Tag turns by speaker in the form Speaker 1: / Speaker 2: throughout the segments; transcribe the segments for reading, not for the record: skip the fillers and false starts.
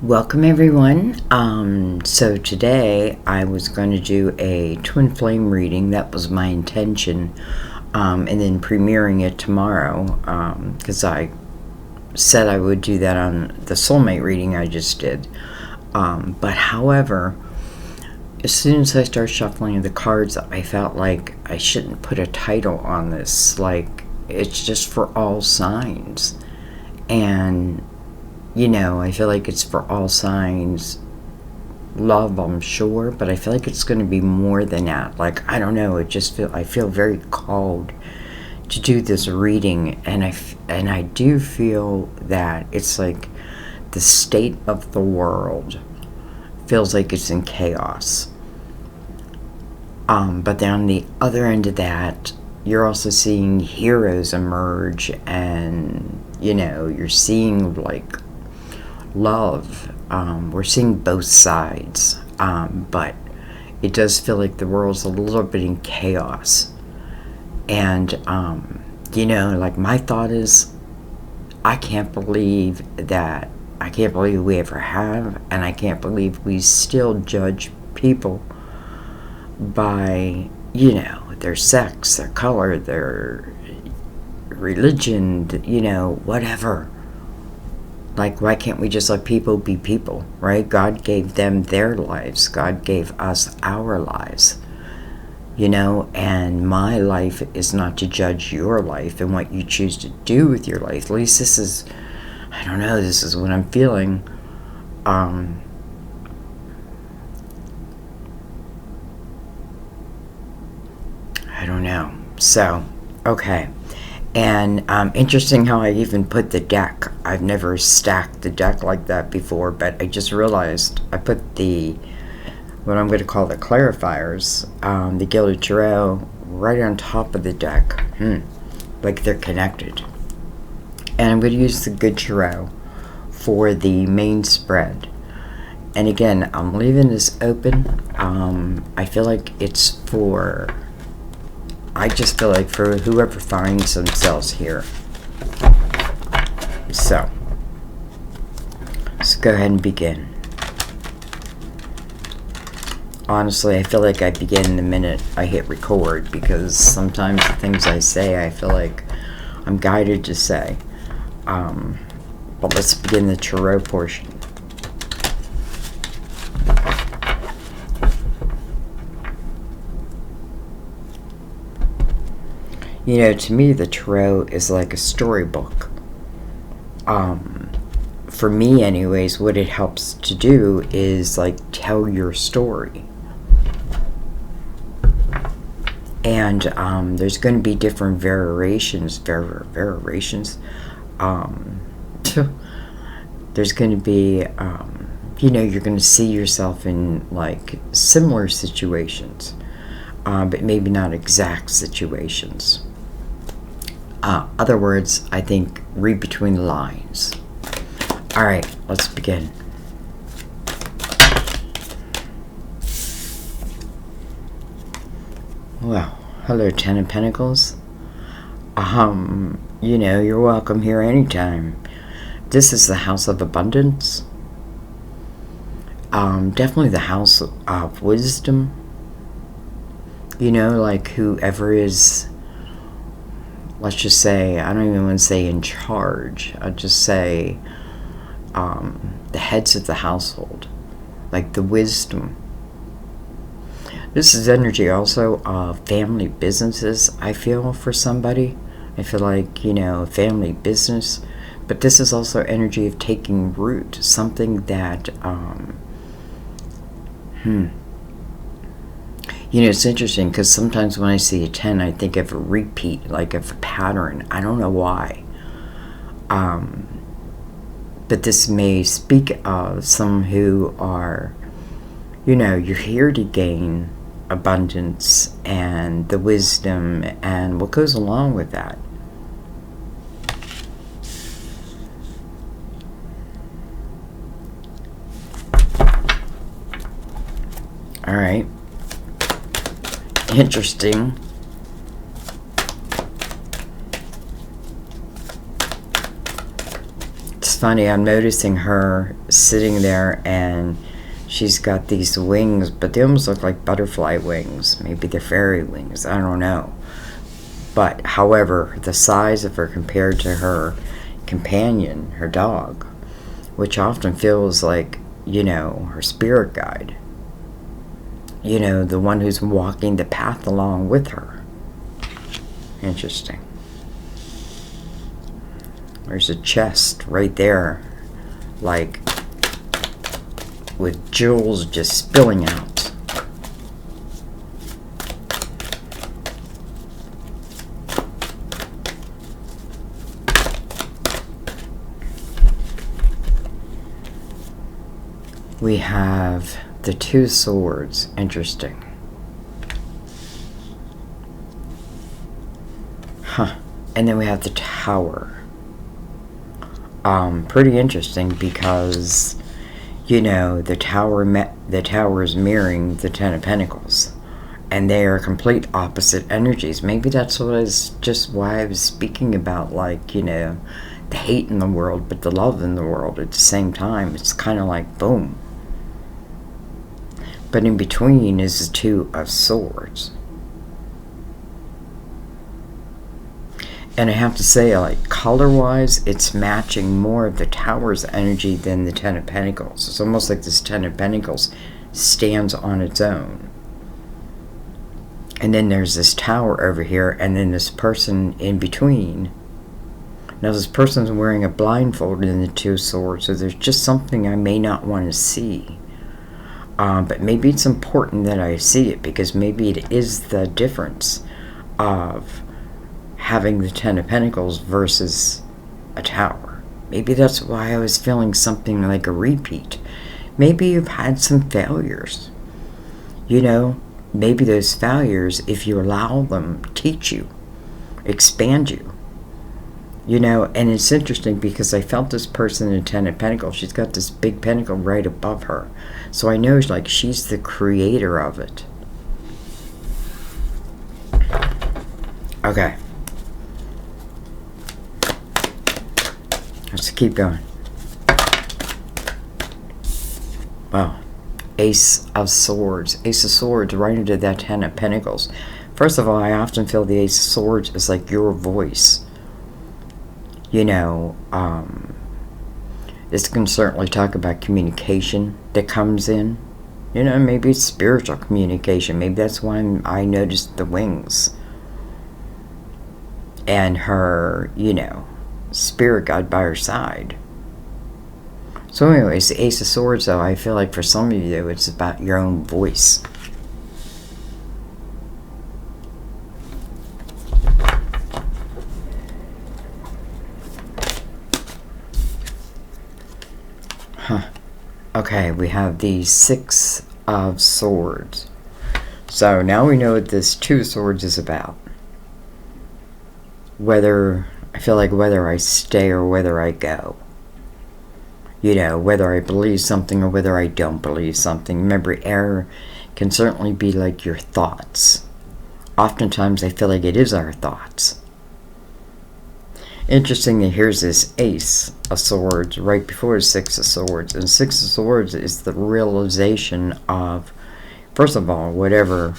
Speaker 1: Welcome everyone. So today I was going to do a twin flame reading. That was my intention, and then premiering it tomorrow because I said I would do that on the soulmate reading I just did. But however, as soon as I started shuffling the cards, I felt like I shouldn't put a title on this. Like, it's just for all signs. And I feel like it's for all signs. Love, I'm sure, but I feel like it's going to be more than that. Like, I don't know, I feel very called to do this reading, and I do feel that it's like the state of the world feels like it's in chaos. But then on the other end of that, you're also seeing heroes emerge, and you're seeing like love. We're seeing both sides, but it does feel like the world's a little bit in chaos. And like, my thought is, I can't believe we ever have, and I can't believe we still judge people by their sex, their color, their religion, whatever. Like, why can't we just let people be people, right? God gave them their lives. God gave us our lives, and my life is not to judge your life and what you choose to do with your life. At least this is what I'm feeling. I don't know. So, okay. And interesting how I even put the deck. I've never stacked the deck like that before, but I just realized I put what I'm going to call the clarifiers, the Gilded Tarot, right on top of the deck. Like they're connected. And I'm going to use the Good Tarot for the main spread. And again, I'm leaving this open. I feel like I just feel like for whoever finds themselves here. So, let's go ahead and begin. Honestly, I feel like I begin the minute I hit record, because sometimes the things I say, I feel like I'm guided to say. But let's begin the tarot portion. To me, the tarot is like a storybook. For me anyways, what it helps to do is like tell your story. And there's going to be different variations. There's going to be, you're going to see yourself in like similar situations, but maybe not exact situations. Other words, I think, read between the lines. All right, let's begin. Well, hello, Ten of Pentacles. You're welcome here anytime. This is the House of Abundance. Definitely the House of Wisdom. Like whoever is, let's just say, I don't even want to say in charge. I'll just say the heads of the household, like the wisdom. This is energy also of family businesses, I feel, for somebody. I feel like, family business. But this is also energy of taking root, something that, it's interesting because sometimes when I see a 10, I think of a repeat, like of a pattern. I don't know why. But this may speak of some who are, you're here to gain abundance and the wisdom and what goes along with that. All right. Interesting. funny. I'm noticing her sitting there, and she's got these wings, but they almost look like butterfly wings. Maybe they're fairy wings. I don't know. But, however, the size of her compared to her companion, her dog, which often feels like, her spirit guide. The one who's walking the path along with her. Interesting. There's a chest right there, like, with jewels just spilling out. We have the two swords. Interesting. And then we have the tower. Pretty interesting because, the tower is mirroring the Ten of Pentacles. And they are complete opposite energies. Maybe that's why I was speaking about, the hate in the world, but the love in the world at the same time. It's kind of like, boom. But in between is the Two of Swords. And I have to say, color-wise, it's matching more of the Tower's energy than the Ten of Pentacles. It's almost like this Ten of Pentacles stands on its own. And then there's this tower over here, and then this person in between. Now, this person's wearing a blindfold in the Two of Swords, so there's just something I may not want to see. But maybe it's important that I see it, because maybe it is the difference of having the Ten of Pentacles versus a tower. Maybe that's why I was feeling something like a repeat. Maybe you've had some failures. Maybe those failures, if you allow them, teach you, expand you. And it's interesting because I felt this person in Ten of Pentacles. She's got this big pentacle right above her. So I know she's the creator of it. Okay. Let's keep going. Wow. Ace of Swords. Ace of Swords right into that Ten of Pentacles. First of all, I often feel the Ace of Swords is like your voice. This can certainly talk about communication that comes in. Maybe it's spiritual communication. Maybe that's why I noticed the wings. And her, spirit guide by her side. So anyways, the Ace of Swords, though, I feel like for some of you, it's about your own voice. Okay, we have the Six of Swords. So now we know what this Two of Swords is about. Whether I stay or whether I go. Whether I believe something or whether I don't believe something. Remember, air can certainly be like your thoughts. Oftentimes I feel like it is our thoughts. Interesting that here's this Ace of Swords right before the Six of Swords. And Six of Swords is the realization of, first of all, whatever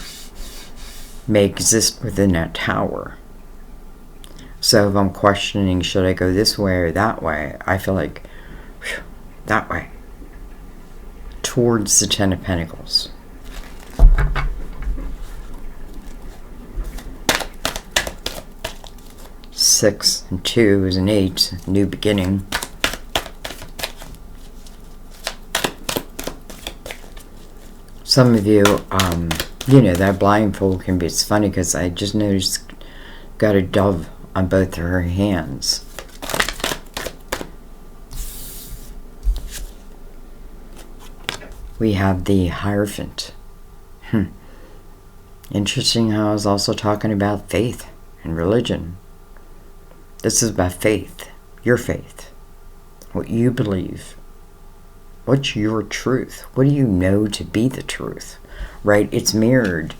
Speaker 1: may exist within that tower. So if I'm questioning, should I go this way or that way, I feel like, that way. Towards the Ten of Pentacles. Six and 2 is an 8, new beginning. Some of you, that blindfold can be, it's funny because I just noticed got a dove on both of her hands. We have the Hierophant. Interesting how I was also talking about faith and religion. This is about faith, your faith, what you believe, what's your truth, what do you know to be the truth, right? It's mirrored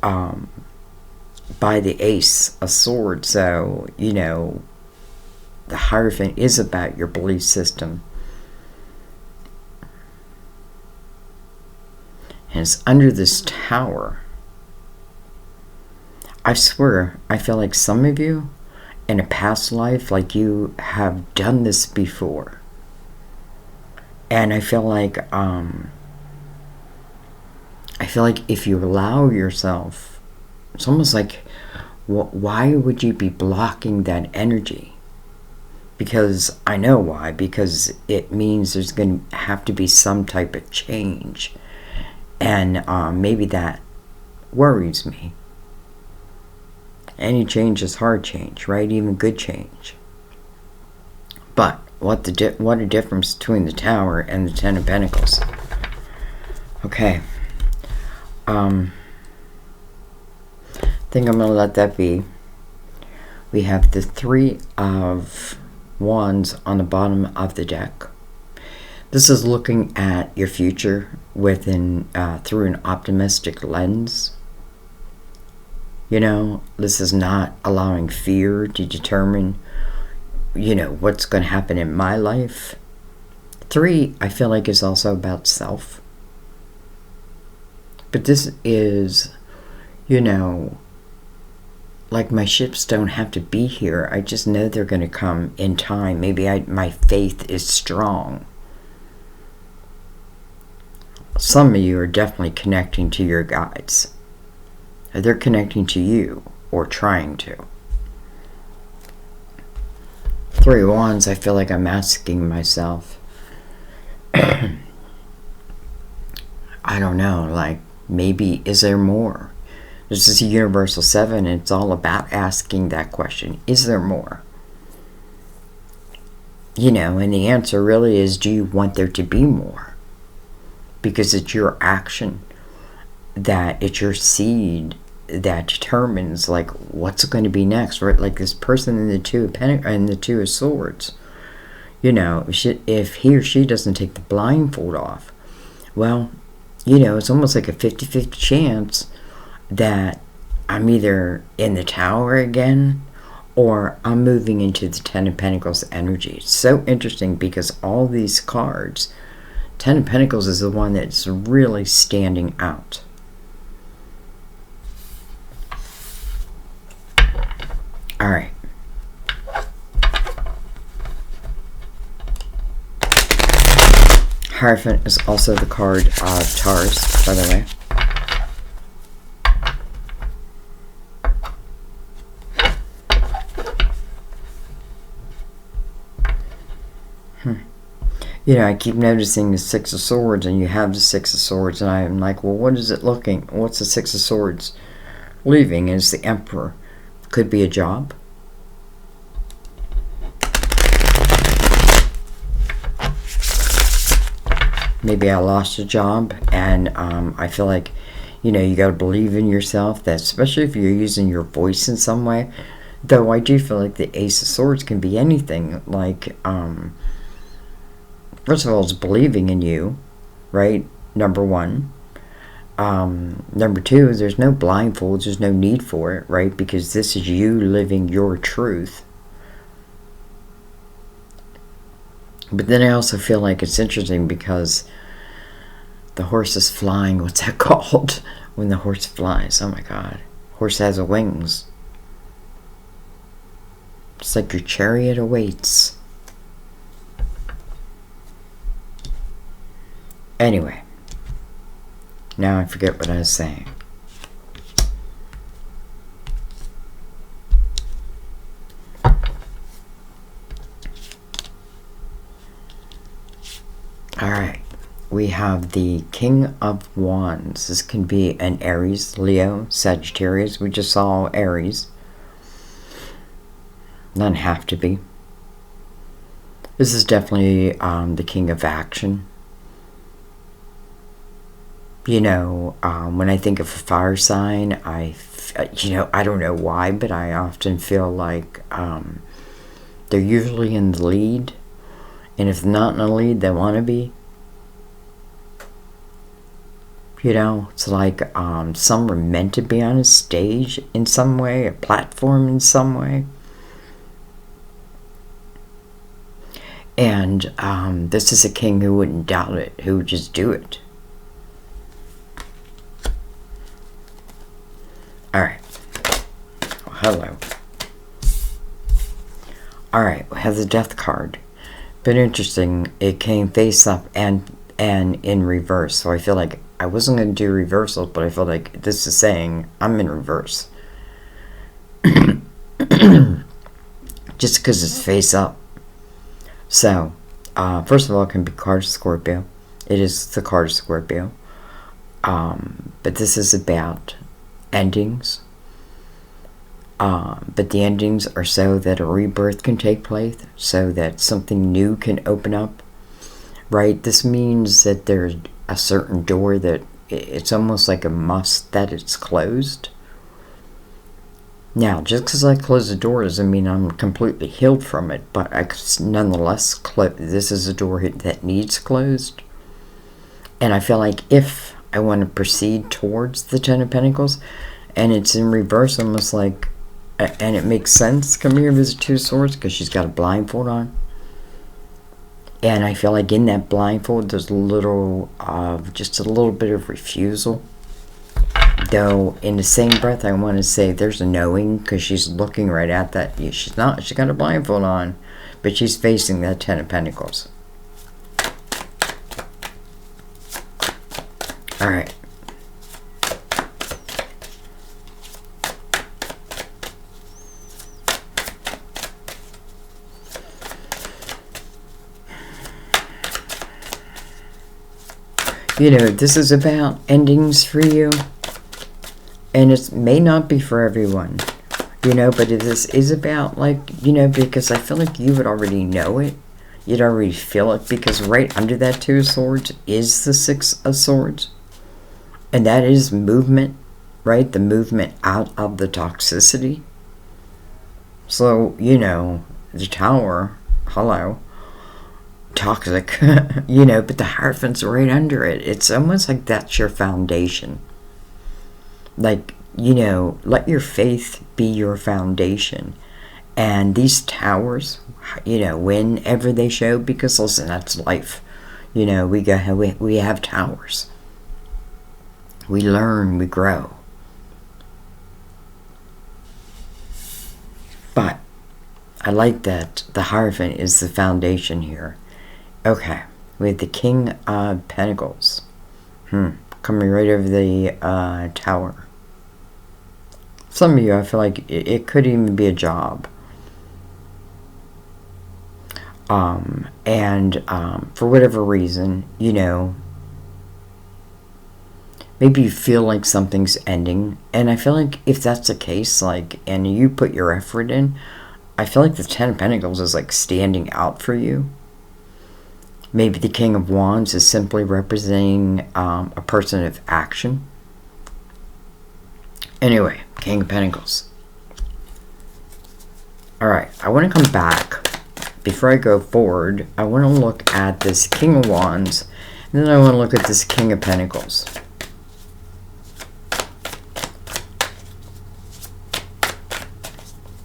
Speaker 1: by the Ace of Swords, so, the the Hierophant is about your belief system. And it's under this tower. I swear, I feel like some of you in a past life, like you have done this before. And I feel like if you allow yourself, it's almost like, why would you be blocking that energy? Because I know why. Because it means there's going to have to be some type of change. And maybe that worries me. Any change is hard change, right? Even good change. But what a difference between the Tower and the Ten of Pentacles. Okay. I think I'm going to let that be. We have the Three of Wands on the bottom of the deck. This is looking at your future through an optimistic lens. You know, this is not allowing fear to determine, what's going to happen in my life. 3, I feel like, is also about self. But this is, like my ships don't have to be here. I just know they're going to come in time. Maybe my faith is strong. Some of you are definitely connecting to your guides. They're connecting to you, or trying to. 3 of Wands, I feel like I'm asking myself, I don't know, like, maybe, is there more? This is a universal 7, and it's all about asking that question. Is there more? And the answer really is, do you want there to be more? Because it's your action, that it's your seed that determines, like, what's going to be next, right? Like this person in the Two of Swords. If he or she doesn't take the blindfold off, well, it's almost like a 50-50 chance that I'm either in the Tower again, or I'm moving into the Ten of Pentacles energy. It's so interesting because all these cards, Ten of Pentacles is the one that's really standing out. All right. Hierophant is also the card of Taurus, by the way. I keep noticing the Six of Swords, and you have the Six of Swords, and I'm like, well, what is it looking? What's the Six of Swords leaving? Is the Emperor. Could be a job. Maybe I lost a job, and I feel like, you got to believe in yourself, that especially if you're using your voice in some way. Though I do feel like the Ace of Swords can be anything. Like, first of all, it's believing in you, right? Number 1. Number 2, there's no blindfolds, there's no need for it, right? Because this is you living your truth. But then I also feel like it's interesting because the horse is flying. What's that called? When the horse flies. Oh my God. Horse has wings. It's like your chariot awaits. Anyway. Now I forget what I was saying. Alright, we have the King of Wands. This can be an Aries, Leo, Sagittarius. We just saw Aries. None have to be. This is definitely the King of Action. When I think of a fire sign, I don't know why, but I often feel like they're usually in the lead. And if not in the lead, they want to be. It's like some are meant to be on a stage in some way, a platform in some way. And this is a king who wouldn't doubt it, who would just do it. Alright. Well, hello. Alright, we have the death card. But interesting, it came face up and in reverse. So I feel like I wasn't going to do reversals, but I feel like this is saying I'm in reverse. Just because it's face up. So, first of all, it can be card Scorpio. It is the card Scorpio. But this is about endings. But the endings are so that a rebirth can take place, so that something new can open up. Right? This means that there's a certain door that it's almost like a must that it's closed. Now, just because I close the door doesn't mean I'm completely healed from it, but I nonetheless, this is a door that needs closed. And I feel like if I want to proceed towards the Ten of Pentacles, and it's in reverse, almost like, and it makes sense, come here, visit Two of Swords, because she's got a blindfold on. And I feel like in that blindfold, there's a little just a little bit of refusal. Though, in the same breath, I want to say there's a knowing, because she's looking right at that. She's got a blindfold on, but she's facing that Ten of Pentacles. Alright. You know, this is about endings for you. And it may not be for everyone, you know, but this is about, like, you know, because I feel like you would already know it. You'd already feel it, because right under that Two of Swords is the Six of Swords. And that is movement, right? The movement out of the toxicity. So, you know, the Tower, hello, toxic, you know, but the Hierophant's right under it. It's almost like that's your foundation. Like, you know, let your faith be your foundation. And these towers, you know, whenever they show, because listen, that's life. You know, we have towers. We learn, we grow. But I like that the Hierophant is the foundation here. Okay, we have the King of Pentacles. Coming right over the Tower. Some of you, I feel like it could even be a job. For whatever reason, you know, maybe you feel like something's ending. And I feel like if that's the case, like, and you put your effort in, I feel like the Ten of Pentacles is like standing out for you. Maybe the King of Wands is simply representing a person of action. Anyway, King of Pentacles. Alright, I want to come back. Before I go forward, I want to look at this King of Wands. And then I want to look at this King of Pentacles.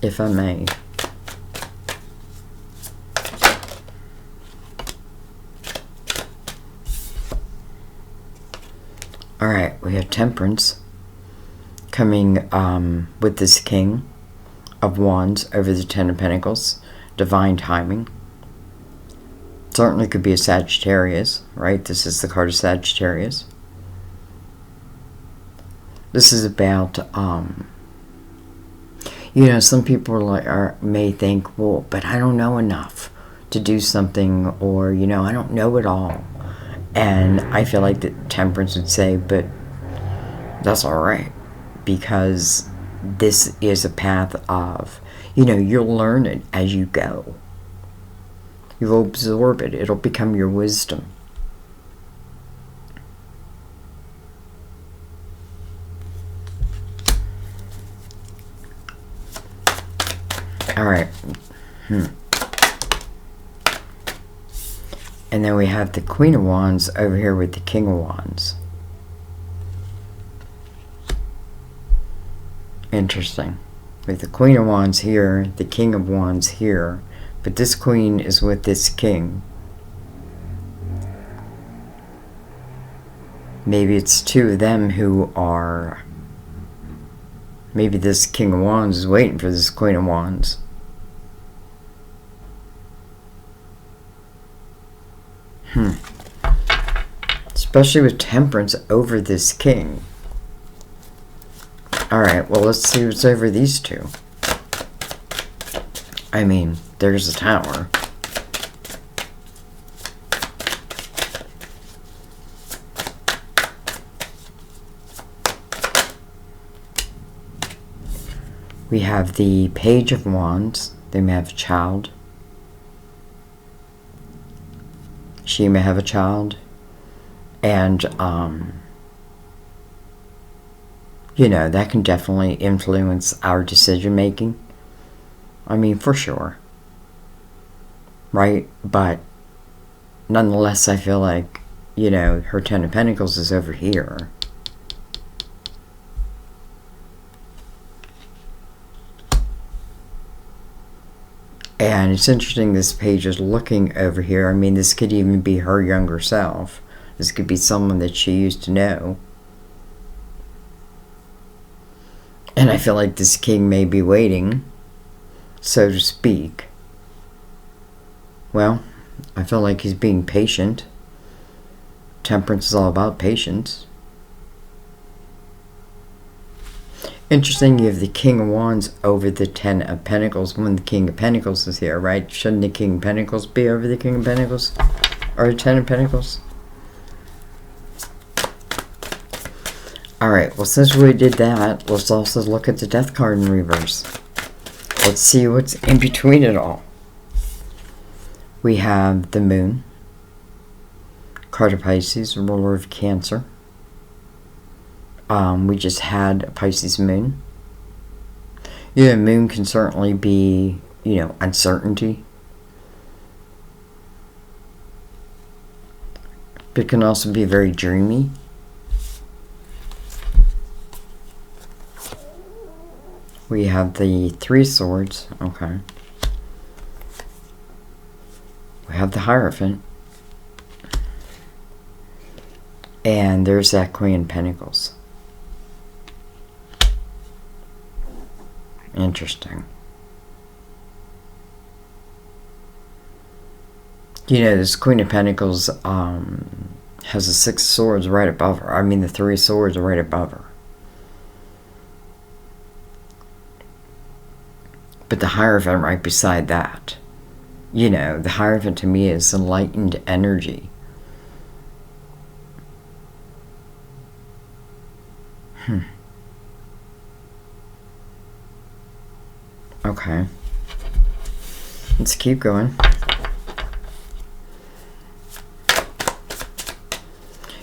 Speaker 1: If I may. Alright, we have Temperance coming with this King of Wands over the Ten of Pentacles. Divine timing. Certainly could be a Sagittarius, right? This is the card of Sagittarius. This is about, you know, some people may think, well, but I don't know enough to do something, or, you know, I don't know it all. And I feel like that Temperance would say, but that's all right, because this is a path of, you know, you'll learn it as you go. You'll absorb it. It'll become your wisdom. All right. And then we have the Queen of Wands over here with the King of Wands. Interesting. With the Queen of Wands here, the King of Wands here, But this queen is with this king. Maybe it's two of them who are... Maybe this King of Wands is waiting for this Queen of Wands. Especially with Temperance over this king. Alright, well, let's see what's over these two. I mean, there's a Tower. We have the Page of Wands. They may have a child. She may have a child. And, you know, that can definitely influence our decision making. I mean, for sure. Right? But nonetheless, I feel like, you know, her Ten of Pentacles is over here. And it's interesting this page is looking over here. I mean, this could even be her younger self. This could be someone that she used to know. And I feel like this king may be waiting, so to speak. Well, I feel like he's being patient. Temperance is all about patience. Interesting, you have the King of Wands over the Ten of Pentacles when the King of Pentacles is here, right? Shouldn't the King of Pentacles be over the King of Pentacles? Or the Ten of Pentacles? Alright, well, since we did that, let's also look at the Death card in reverse. Let's see what's in between it all. We have the Moon, card of Pisces, ruler of Cancer. We just had a Pisces moon. Yeah, moon can certainly be, you know, uncertainty. But it can also be very dreamy. We have the Three of Swords. Okay. We have the Hierophant. And there's that Queen of Pentacles. Interesting. You know, this Queen of Pentacles has the Six of Swords right above her. I mean, the Three of Swords are right above her. But the Hierophant right beside that. You know, the Hierophant to me is enlightened energy. Okay. Let's keep going.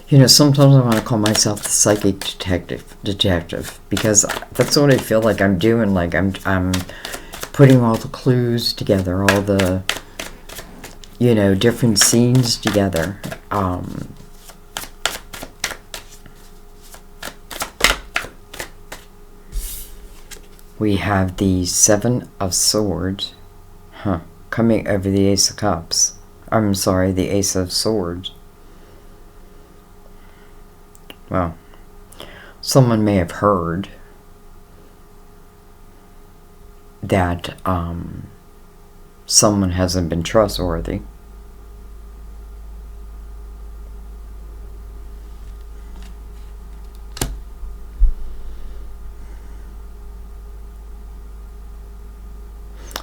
Speaker 1: You know, sometimes I want to call myself the psychic detective because that's what I feel like I'm doing. Like I'm putting all the clues together, all the, you know, different scenes together. We have the Seven of Swords, coming over the Ace of Cups. I'm sorry, the Ace of Swords. Well, someone may have heard that someone hasn't been trustworthy.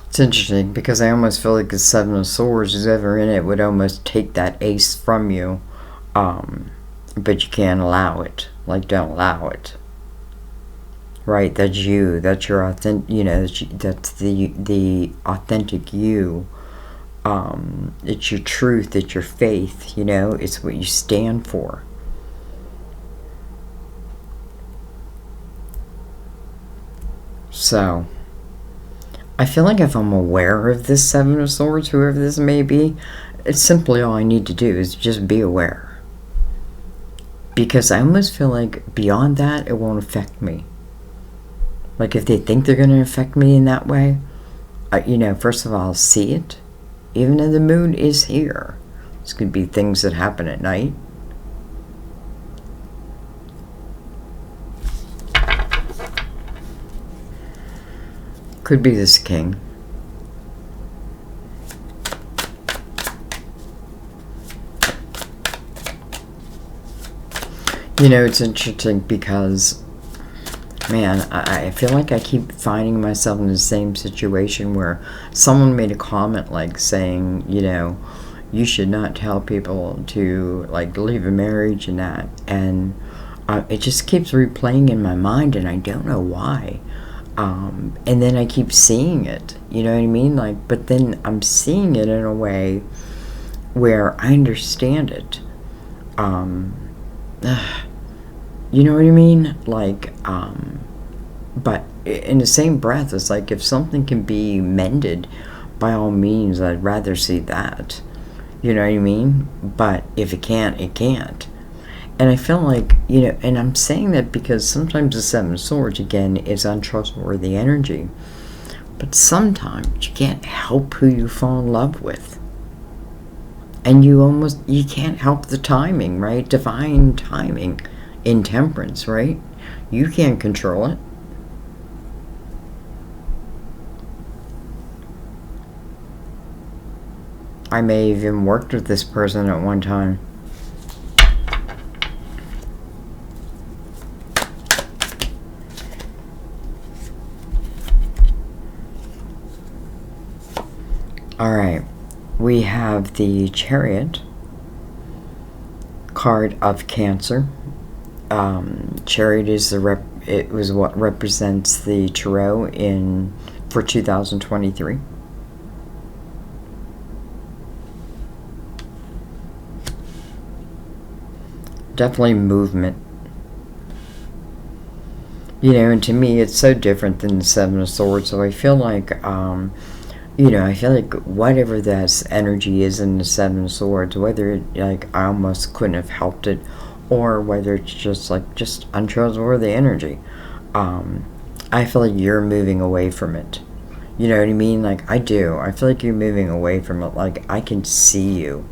Speaker 1: It's interesting because I almost feel like the Seven of Swords, who's ever in it, would almost take that ace from you, but you can't allow it. Like, don't allow it. Right? That's you. That's your authentic. You know, that's the authentic you. It's your truth. It's your faith. You know, it's what you stand for. So, I feel like if I'm aware of this Seven of Swords, whoever this may be, it's simply all I need to do is just be aware. Because I almost feel like beyond that, it won't affect me. Like if they think they're going to affect me in that way, you know, first of all, I'll see it. even though the moon is here. This could be things that happen at night. Could be this king. You know, it's interesting because, man, I feel like I keep finding myself in the same situation where someone made a comment like saying, you know, you should not tell people to, like, leave a marriage and that. And it just keeps replaying in my mind, and I don't know why. And then I keep seeing it, you know what I mean? Like, but then I'm seeing it in a way where I understand it. You know what I mean? Like, but in the same breath, it's like if something can be mended, by all means, I'd rather see that. You know what I mean? But if it can't, it can't. And I feel like, you know, and I'm saying that because sometimes the Seven of Swords, again, is untrustworthy energy. But sometimes you can't help who you fall in love with. And you can't help the timing, right? Divine timing in Temperance, right? You can't control it. I may have even worked with this person at one time. Alright, we have the Chariot card of Cancer. Chariot is it was what represents the Tarot for 2023. Definitely movement. You know, and to me it's so different than the Seven of Swords, so I feel like you know, I feel like whatever that energy is in the Seven of Swords, whether it, like, I almost couldn't have helped it, or whether it's just untrustworthy energy, I feel like you're moving away from it. You know what I mean? Like, I do. I feel like you're moving away from it. Like, I can see you.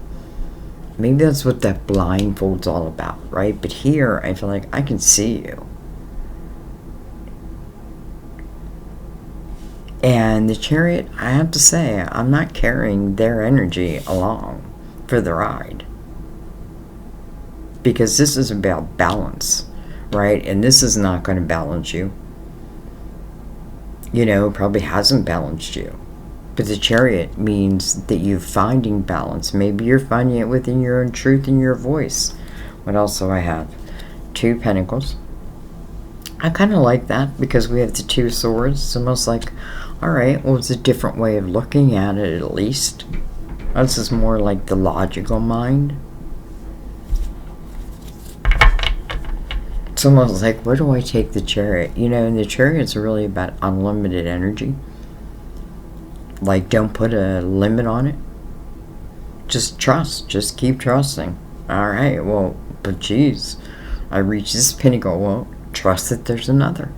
Speaker 1: Maybe that's what that blindfold's all about, right? But here, I feel like I can see you. And the Chariot, I have to say, I'm not carrying their energy along for the ride. Because this is about balance, right? And this is not going to balance you. You know, it probably hasn't balanced you. But the Chariot means that you're finding balance. Maybe you're finding it within your own truth and your voice. What else do I have? Two Pentacles. I kind of like that because we have the Two Swords. It's almost like, alright, well, it's a different way of looking at it, at least. This is more like the logical mind. It's almost like, where do I take the Chariot? You know, and the Chariot's really about unlimited energy. Like, don't put a limit on it. Just trust. Just keep trusting. Alright, well, but geez, I reached this pinnacle. Well, trust that there's another.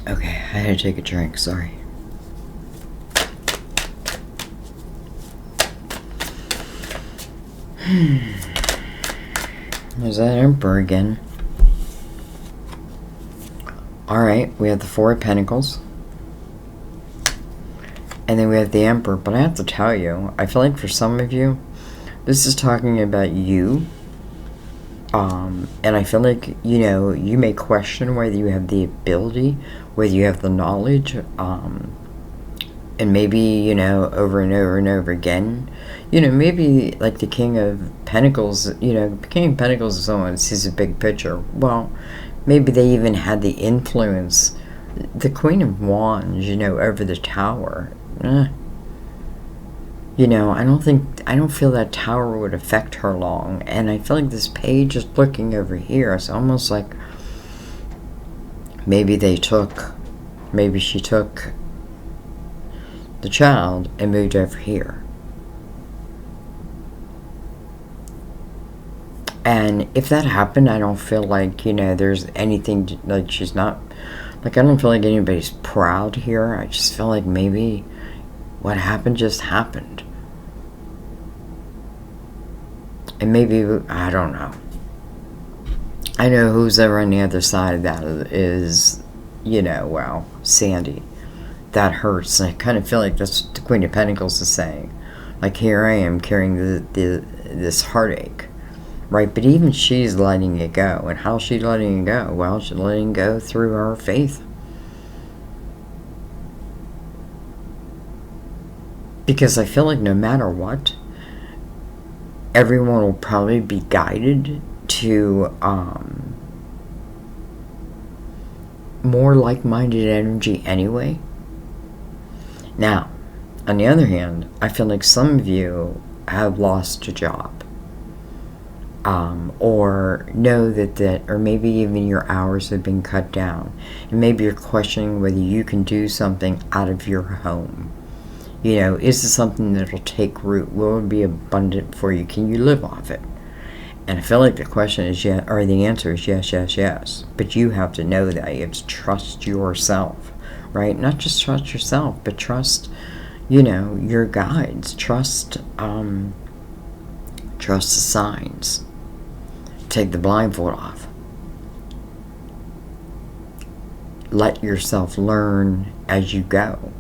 Speaker 1: Okay, I had to take a drink, sorry. There's that Emperor again. Alright, we have the Four of Pentacles. And then we have the Emperor. But I have to tell you, I feel like for some of you, this is talking about you. And I feel like, you know, you may question whether you have the ability, whether you have the knowledge, and maybe, you know, over and over and over again, you know, maybe like the King of Pentacles, you know, the King of Pentacles is someone who sees a big picture. Well, maybe they even had the influence, the Queen of Wands, you know, over the Tower. You know, I don't feel that Tower would affect her long. And I feel like this page is looking over here. It's almost like maybe she took the child and moved over here. And if that happened, I don't feel like, there's anything, like she's not, like I don't feel like anybody's proud here. I just feel like maybe what happened just happened. And maybe, I don't know. I know who's ever on the other side of that is, well, Sandy. That hurts. And I kind of feel like that's what the Queen of Pentacles is saying. Like, here I am carrying this heartache, right? But even she's letting it go. And how's she letting it go? Well, she's letting it go through her faith. Because I feel like no matter what, everyone will probably be guided to more like-minded energy anyway. Now, on the other hand, I feel like some of you have lost a job, or know that, or maybe even your hours have been cut down, and maybe you're questioning whether you can do something out of your home. Is this something that will take root? Will it be abundant for you? Can you live off it? And I feel like the question is yes, or the answer is yes, yes, yes. But you have to know that. You have to trust yourself, right? Not just trust yourself, but trust, your guides. Trust the signs. Take the blindfold off. Let yourself learn as you go.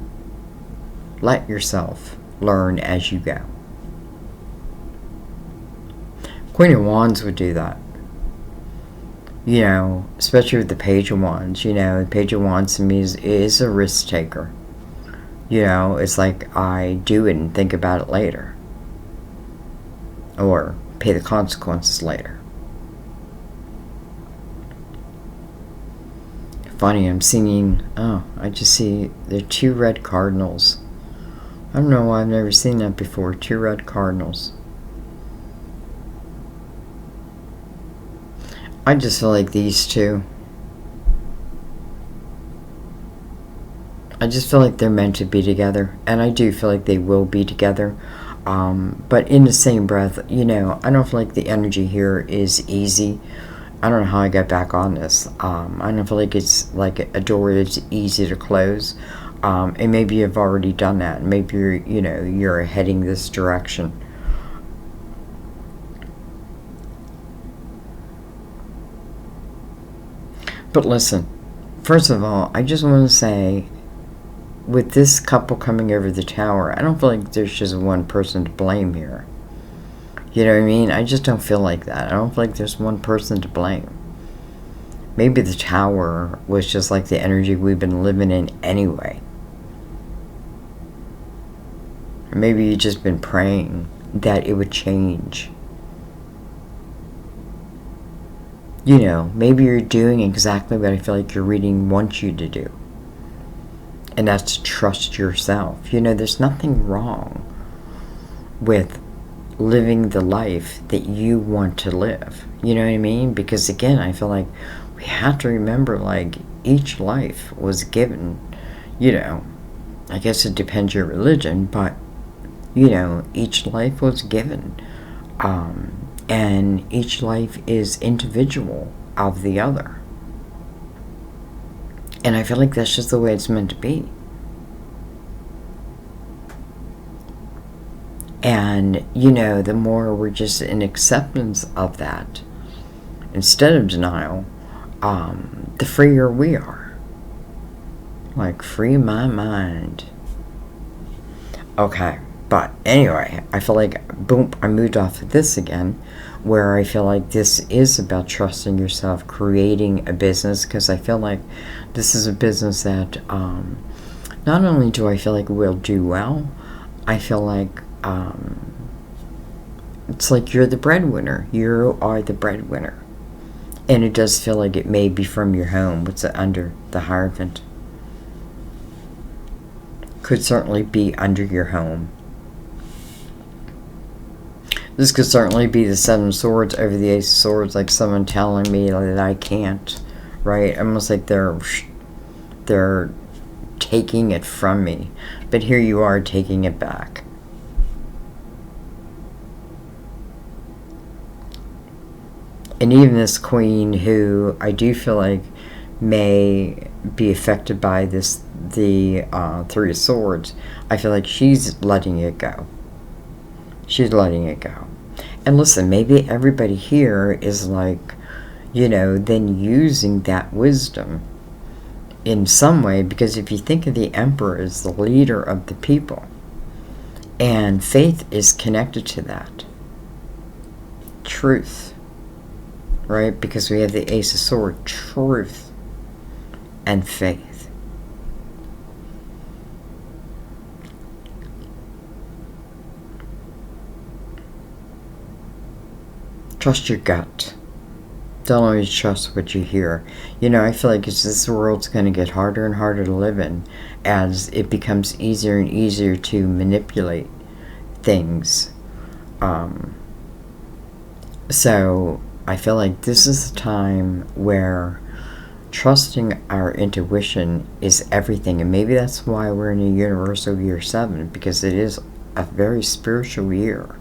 Speaker 1: Let yourself learn as you go. Queen of Wands would do that. Especially with the Page of Wands. The Page of Wands to me is a risk taker. It's like I do it and think about it later. Or pay the consequences later. Funny, I'm seeing, I just see there are 2 red cardinals. I don't know why I've never seen that before. 2 red cardinals. I just feel like these two. I just feel like they're meant to be together. And I do feel like they will be together. But in the same breath, I don't feel like the energy here is easy. I don't know how I got back on this. I don't feel like it's like a door that's easy to close. And maybe you've already done that. Maybe you're heading this direction. But listen, first of all, I just want to say, with this couple coming over the tower, I don't feel like there's just one person to blame here. You know what I mean? I just don't feel like that. I don't feel like there's one person to blame. Maybe the tower was just like the energy we've been living in anyway. Or maybe you've just been praying that it would change. Maybe you're doing exactly what I feel like your reading wants you to do. And that's to trust yourself. There's nothing wrong with living the life that you want to live. You know what I mean? Because again, I feel like we have to remember, like, each life was given, I guess it depends your religion, but, each life was given. And each life is individual of the other. And I feel like that's just the way it's meant to be. And, the more we're just in acceptance of that, instead of denial, the freer we are. Like, free my mind. Okay. But anyway, I feel like, boom, I moved off of this again, where I feel like this is about trusting yourself, creating a business, because I feel like this is a business that not only do I feel like will do well, I feel like it's like you're the breadwinner. You are the breadwinner. And it does feel like it may be from your home. What's it under? The Hierophant. Could certainly be under your home. This could certainly be the 7 of Swords over the Ace of Swords, like someone telling me that I can't, right? Almost like they're taking it from me. But here you are taking it back. And even this queen, who I do feel like may be affected by this, the Three of Swords, I feel like she's letting it go. She's letting it go. And listen, maybe everybody here is like, then using that wisdom in some way, because if you think of the emperor as the leader of the people, and faith is connected to that. Truth. Right? Because we have the Ace of Swords, truth and faith. Trust your gut. Don't always trust what you hear. I feel like this world's going to get harder and harder to live in as it becomes easier and easier to manipulate things. So I feel like this is the time where trusting our intuition is everything. And maybe that's why we're in a universal year 7, because it is a very spiritual year.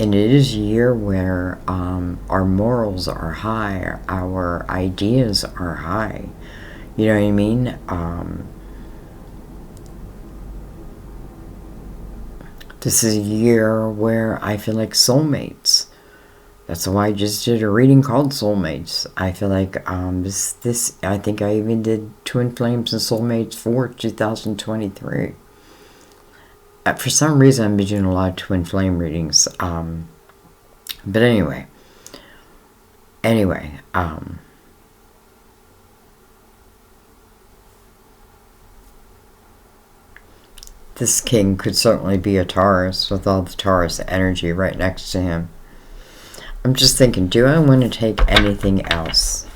Speaker 1: And it is a year where our morals are high, our ideas are high. You know what I mean? This is a year where I feel like soulmates. That's why I just did a reading called Soulmates. I feel like this I think I even did Twin Flames and Soulmates for 2023. For some reason, I've been doing a lot of twin flame readings. But anyway, this king could certainly be a Taurus with all the Taurus energy right next to him. I'm just thinking, do I want to take anything else?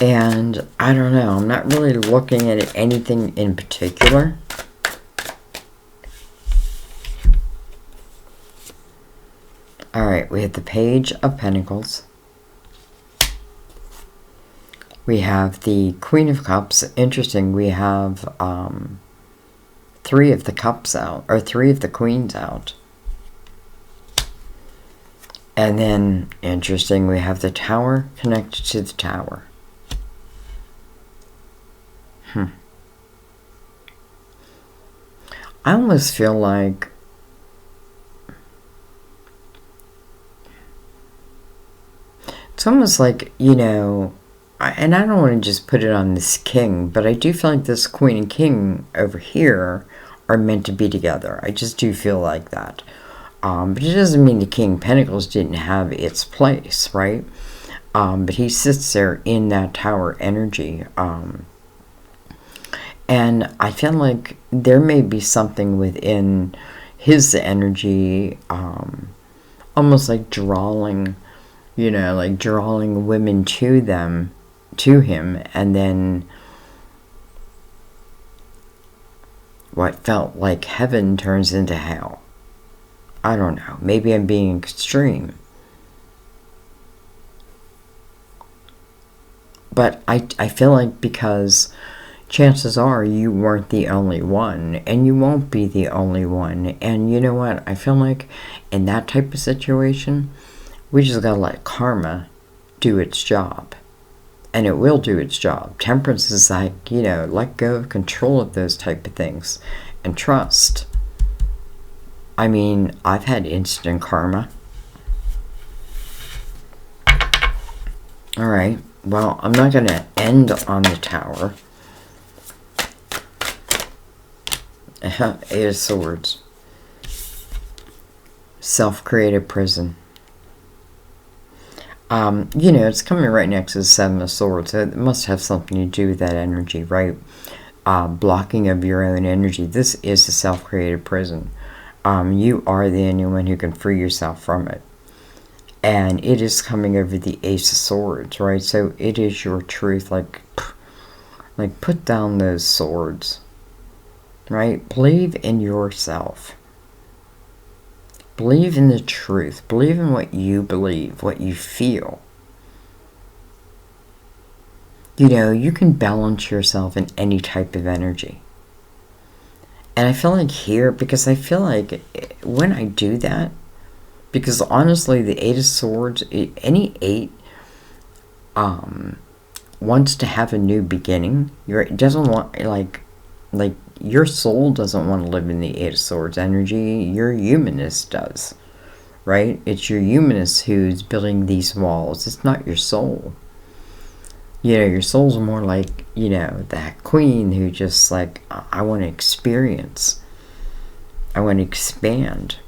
Speaker 1: And I don't know, I'm not really looking at anything in particular. Alright, we have the Page of Pentacles. We have the Queen of Cups. Interesting, we have 3 of the Cups out, or 3 of the Queens out. And then, interesting, we have the Tower connected to the Tower. I almost feel like it's almost like, and I don't want to just put it on this king, but I do feel like this queen and king over here are meant to be together. I just do feel like that. But it doesn't mean the King of Pentacles didn't have its place, right? But he sits there in that Tower energy. And I feel like there may be something within his energy, almost like drawing, like drawing women to him, and then what felt like heaven turns into hell. I don't know. Maybe I'm being extreme. But I feel like because chances are you weren't the only one, and you won't be the only one. And you know what? I feel like in that type of situation, we just gotta let karma do its job. And it will do its job. Temperance is like, let go of control of those type of things and trust. I mean, I've had instant karma. Alright, well, I'm not going to end on the Tower. Eight of Swords. Self-created prison. It's coming right next to the Seven of Swords. So it must have something to do with that energy, right? Blocking of your own energy. This is a self-created prison. You are the only one who can free yourself from it. And it is coming over the Ace of Swords, right? So it is your truth. Like put down those swords, right? Believe in yourself. Believe in the truth. Believe in what you believe, what you feel. You can balance yourself in any type of energy. And I feel like here, because I feel like when I do that, because honestly, the Eight of Swords, any eight wants to have a new beginning. It doesn't want, like your soul doesn't want to live in the Eight of Swords energy. Your humanist does, right? It's your humanist who's building these walls. It's not your soul. You know, your soul's more like, you know, that queen who just like, I want to experience. I want to expand.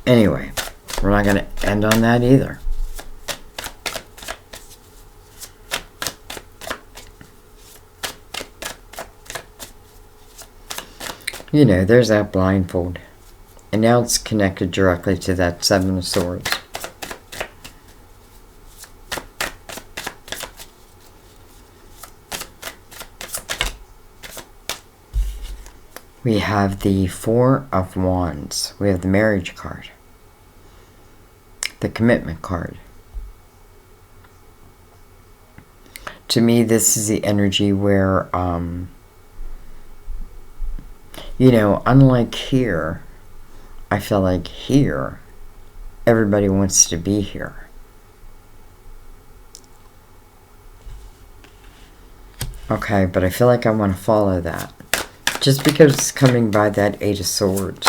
Speaker 1: Anyway, we're not going to end on that either. You know, there's that blindfold. And now it's connected directly to that Seven of Swords. We have the Four of Wands. We have the marriage card. The commitment card. To me, this is the energy where, you know, unlike here, I feel like here, everybody wants to be here. Okay, but I feel like I want to follow that. Just because it's coming by that Eight of Swords.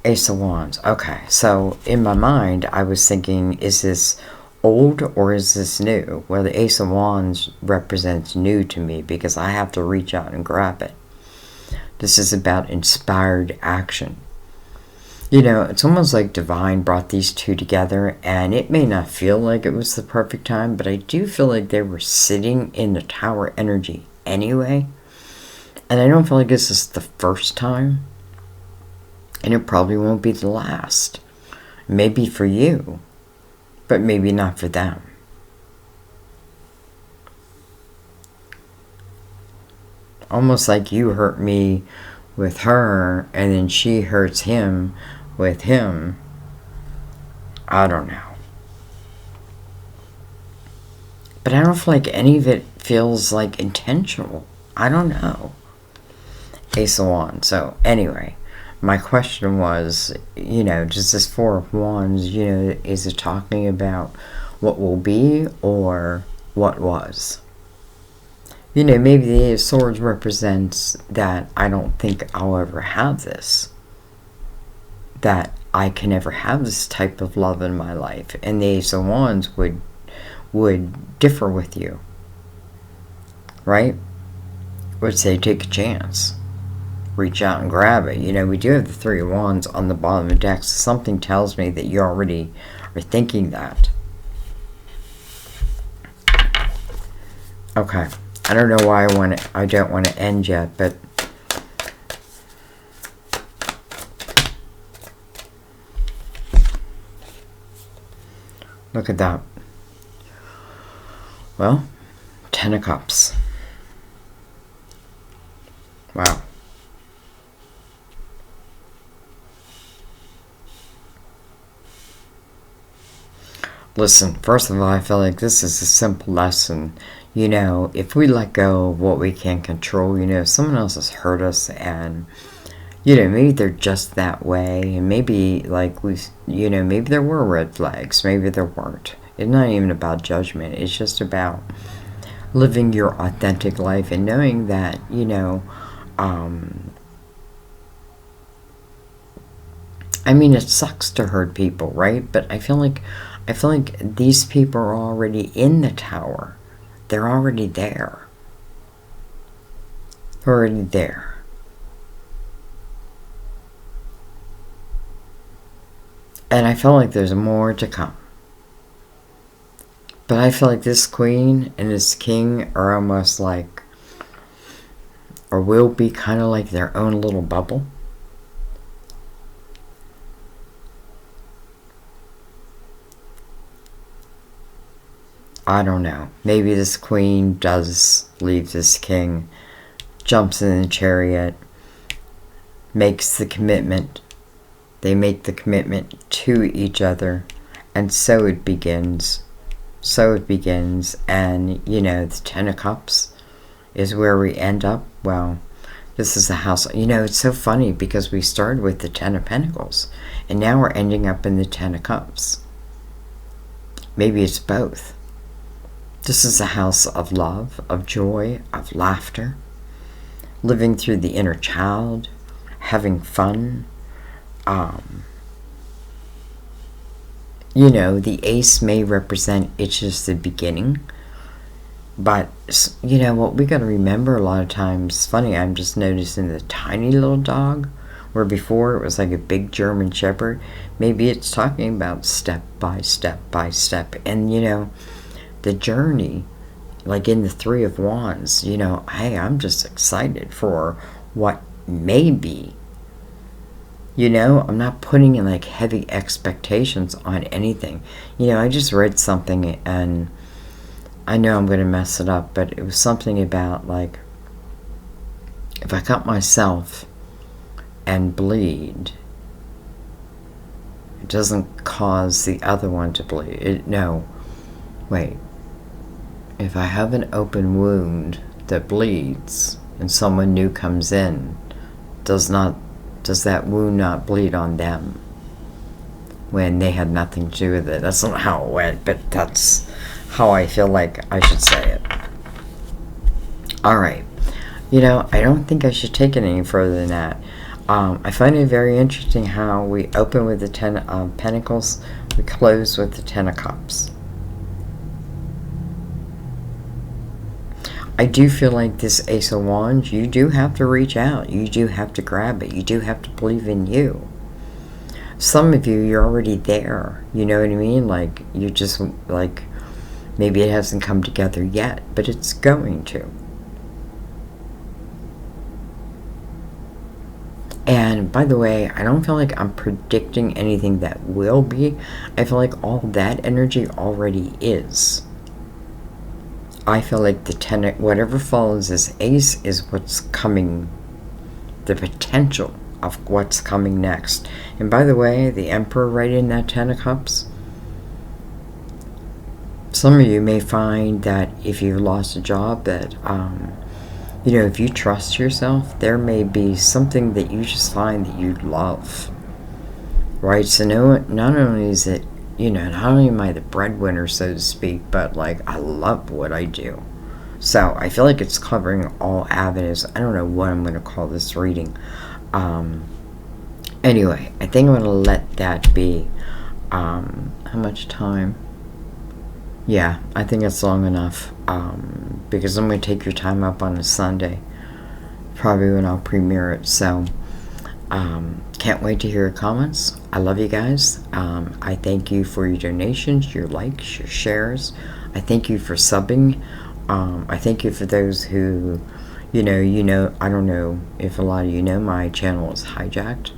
Speaker 1: Ace of Wands. Okay, so in my mind, I was thinking, is this old or is this new? Well, the Ace of Wands represents new to me because I have to reach out and grab it. This is about inspired action. You know, it's almost like divine brought these two together, and it may not feel like it was the perfect time, but I do feel like they were sitting in the tower energy anyway. And I don't feel like this is the first time, and it probably won't be the last. Maybe for you, but maybe not for them. Almost like you hurt me with her, and then she hurts him with him. I don't know. But I don't feel like any of it feels like intentional. I don't know. Ace of Wands. So anyway, my question was, you know, does this Four of Wands, you know, is it talking about what will be or what was? You know, maybe the Eight of Swords represents that I don't think I'll ever have this. That I can never have this type of love in my life. And the Ace of Wands would differ with you. Right? Would say take a chance. Reach out and grab it. You know, we do have the Three of Wands on the bottom of the deck. So something tells me that you already are thinking that. Okay. I don't know why I don't want to end yet, but look at that. Well, 10 of Cups. Wow. Listen, first of all, I feel like this is a simple lesson. You know, if we let go of what we can't control, you know, if someone else has hurt us and, you know, maybe they're just that way, and maybe, like, you know, maybe there were red flags, maybe there weren't. It's not even about judgment. It's just about living your authentic life and knowing that, you know, I mean, it sucks to hurt people, right? But I feel like these people are already in the tower. They're already there. They're already there. And I feel like there's more to come. But I feel like this queen and this king are almost like, or will be kind of like their own little bubble. I don't know. Maybe this queen does leave this king, jumps in the chariot, makes the commitment. They make the commitment to each other, and so it begins. So it begins, and, you know, the 10 of Cups is where we end up. Well,
Speaker 2: This is the house. You know, it's so funny because we started with the Ten of Pentacles, and now we're ending up in the Ten of Cups. Maybe it's both. This is a house of love, of joy, of laughter, living through the inner child, having fun. You know, the ace may represent it's just the beginning. But, you know, what we got to remember a lot of times, funny, I'm just noticing the tiny little dog, where before it was like a big German Shepherd. Maybe it's talking about step by step by step. And, you know, the journey, like in the Three of Wands, you know, hey, I'm just excited for what may be. You know, I'm not putting in like heavy expectations on anything. You know, I just read something and I know I'm going to mess it up, but it was something about like, if I cut myself and bleed, it doesn't cause the other one to bleed. If I have an open wound that bleeds and someone new comes in, does that wound not bleed on them when they had nothing to do with it? That's not how it went, but that's how I feel like I should say it. Alright. You know, I don't think I should take it any further than that. I find it very interesting how we open with the Ten of Pentacles, we close with the Ten of Cups. I do feel like this Ace of Wands, you do have to reach out. You do have to grab it. You do have to believe in you. Some of you, you're already there. You know what I mean? Like, you're just, like, maybe it hasn't come together yet, but it's going to. And, by the way, I don't feel like I'm predicting anything that will be. I feel like all that energy already is. I feel like the Ten, whatever follows this Ace is what's coming, the potential of what's coming next. And by the way, the Emperor right in that Ten of Cups, some of you may find that if you've lost a job that, you know, if you trust yourself, there may be something that you just find that you love, right? So not only is it, you know, not only am I the breadwinner, so to speak, but like I love what I do. So I feel like it's covering all avenues. I don't know what I'm going to call this reading. Anyway, I think I'm going to let that be. How much time? Yeah, I think it's long enough. Because I'm going to take your time up on a Sunday, probably when I'll premiere it. So can't wait to hear your comments. I love you guys. I thank you for your donations, your likes, your shares. I thank you for subbing. I thank you for those who, you know, I don't know if a lot of you know, my channel was hijacked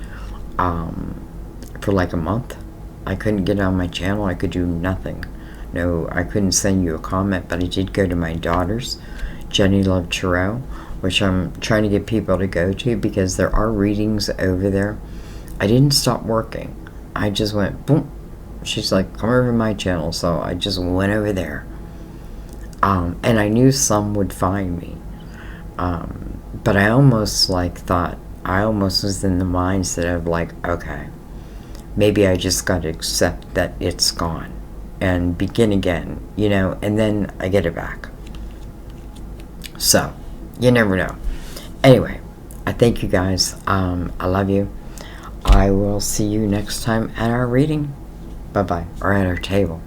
Speaker 2: for like a month. I couldn't get on my channel. I could do nothing. No, I couldn't send you a comment, but I did go to my daughter's, Jenny Love Chiro, which I'm trying to get people to go to because there are readings over there. I didn't stop working. I just went, boom. She's like, come over to my channel. So I just went over there. And I knew some would find me. But I almost I almost was in the mindset of like, okay, maybe I just got to accept that it's gone and begin again, you know, and then I get it back. So, you never know. Anyway, I thank you guys. I love you. I will see you next time at our reading. Bye-bye. Or at our table.